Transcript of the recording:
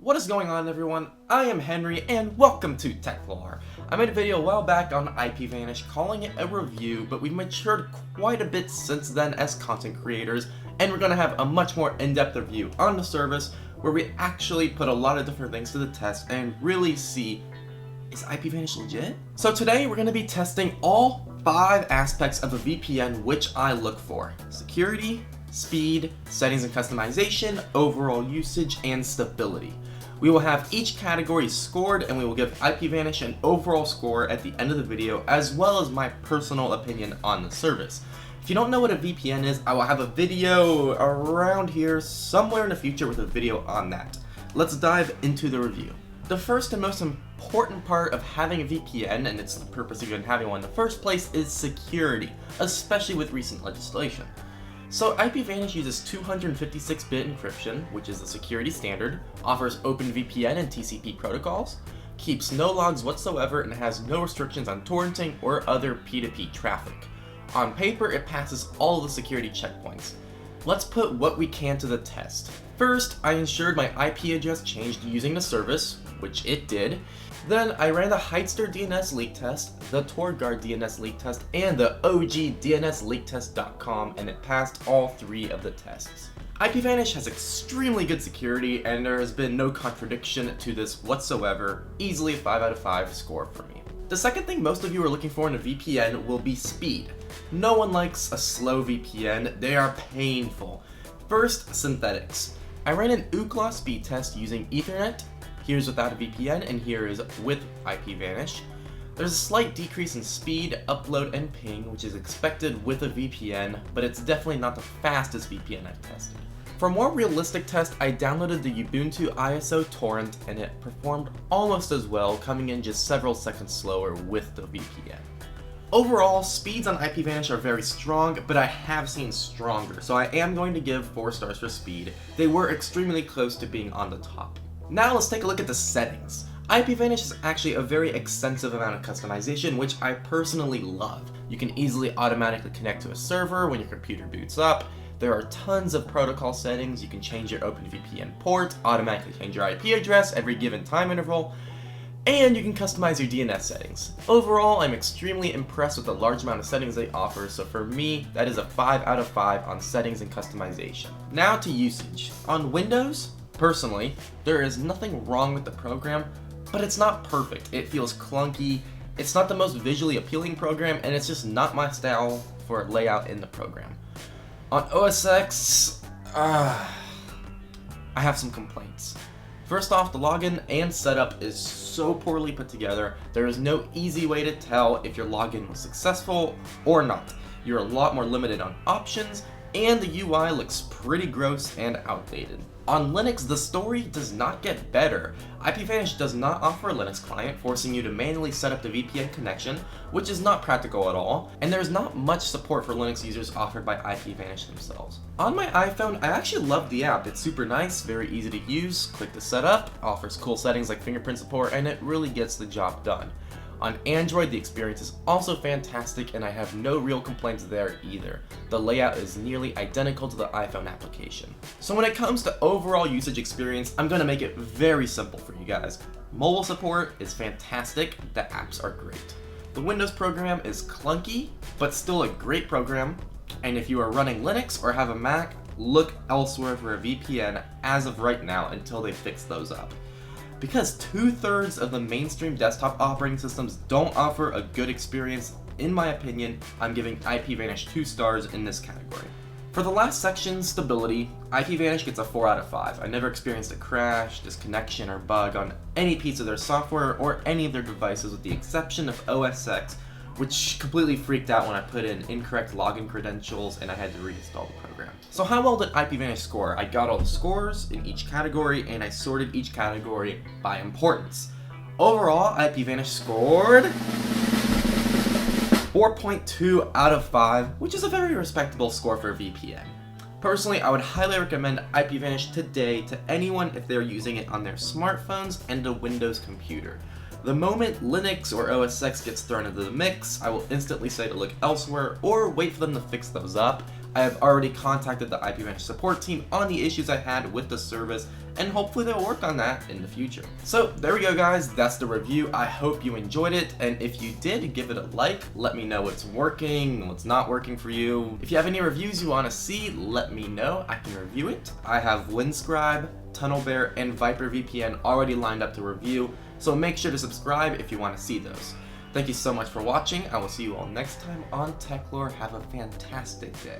What is going on, everyone? I am Henry and welcome to TechLore. I made a video a while back on IPVanish calling it a review, but we've matured quite a bit since then as content creators, and we're going to have a much more in-depth review on the service where we actually put a lot of different things to the test and really see, is IPVanish legit? So today we're going to be testing all 5 aspects of a VPN which I look for: security, speed, settings and customization, overall usage, and stability. We will have each category scored, and we will give IPVanish an overall score at the end of the video, as well as my personal opinion on the service. If you don't know what a VPN is, I will have a video around here somewhere in the future with a video on that. Let's dive into the review. The first and most important part of having a VPN, and it's the purpose of even having one in the first place, is security, especially with recent legislation. So IPVanish uses 256-bit encryption, which is the security standard, offers OpenVPN and TCP protocols, keeps no logs whatsoever, and has no restrictions on torrenting or other P2P traffic. On paper, it passes all the security checkpoints. Let's put what we can to the test. First, I ensured my IP address changed using the service, which it did. Then I ran the Heitster DNS leak test, the TorGuard DNS leak test, and the OG DNSleaktest.com, and it passed all 3 of the tests. IPVanish has extremely good security, and there has been no contradiction to this whatsoever. Easily a 5 out of 5 score for me. The second thing most of you are looking for in a VPN will be speed. No one likes a slow VPN, they are painful. First, synthetics. I ran an Ookla speed test using Ethernet. Here's without a VPN, and here is with IPVanish. There's a slight decrease in speed, upload, and ping, which is expected with a VPN, but it's definitely not the fastest VPN I've tested. For a more realistic test, I downloaded the Ubuntu ISO torrent, and it performed almost as well, coming in just several seconds slower with the VPN. Overall, speeds on IPVanish are very strong, but I have seen stronger, so I am going to give 4 stars for speed. They were extremely close to being on the top. Now let's take a look at the settings. IPVanish has actually a very extensive amount of customization, which I personally love. You can easily automatically connect to a server when your computer boots up. There are tons of protocol settings. You can change your OpenVPN port, automatically change your IP address every given time interval, and you can customize your DNS settings. Overall, I'm extremely impressed with the large amount of settings they offer, so for me, that is a 5 out of 5 on settings and customization. Now to usage. On Windows, personally, there is nothing wrong with the program, but it's not perfect. It feels clunky, it's not the most visually appealing program, and it's just not my style for layout in the program. On OS X, I have some complaints. First off, the login and setup is so poorly put together. There is no easy way to tell if your login was successful or not. You're a lot more limited on options, and the UI looks pretty gross and outdated. On Linux, the story does not get better. IPVanish does not offer a Linux client, forcing you to manually set up the VPN connection, which is not practical at all, and there's not much support for Linux users offered by IPVanish themselves. On my iPhone, I actually love the app. It's super nice, very easy to use, quick to set up, offers cool settings like fingerprint support, and it really gets the job done. On Android, the experience is also fantastic, and I have no real complaints there either. The layout is nearly identical to the iPhone application. So when it comes to overall usage experience, I'm going to make it very simple for you guys. Mobile support is fantastic, the apps are great. The Windows program is clunky, but still a great program, and if you are running Linux or have a Mac, look elsewhere for a VPN as of right now until they fix those up. Because 2/3 of the mainstream desktop operating systems don't offer a good experience, in my opinion, I'm giving IPVanish 2 stars in this category. For the last section, stability, IPVanish gets a 4 out of 5. I never experienced a crash, disconnection, or bug on any piece of their software or any of their devices with the exception of OS X, which completely freaked out when I put in incorrect login credentials and I had to reinstall the program. So how well did IPVanish score? I got all the scores in each category, and I sorted each category by importance. Overall, IPVanish scored 4.2 out of 5, which is a very respectable score for a VPN. Personally, I would highly recommend IPVanish today to anyone if they're using it on their smartphones and a Windows computer. The moment Linux or OS X gets thrown into the mix, I will instantly say to look elsewhere or wait for them to fix those up. I have already contacted the IPVanish support team on the issues I had with the service, and hopefully they'll work on that in the future. So there we go guys, that's the review. I hope you enjoyed it, and if you did, give it a like. Let me know what's working, what's not working for you. If you have any reviews you want to see, let me know. I can review it. I have Windscribe, TunnelBear, and ViperVPN already lined up to review, so make sure to subscribe if you want to see those. Thank you so much for watching. I will see you all next time on TechLore. Have a fantastic day.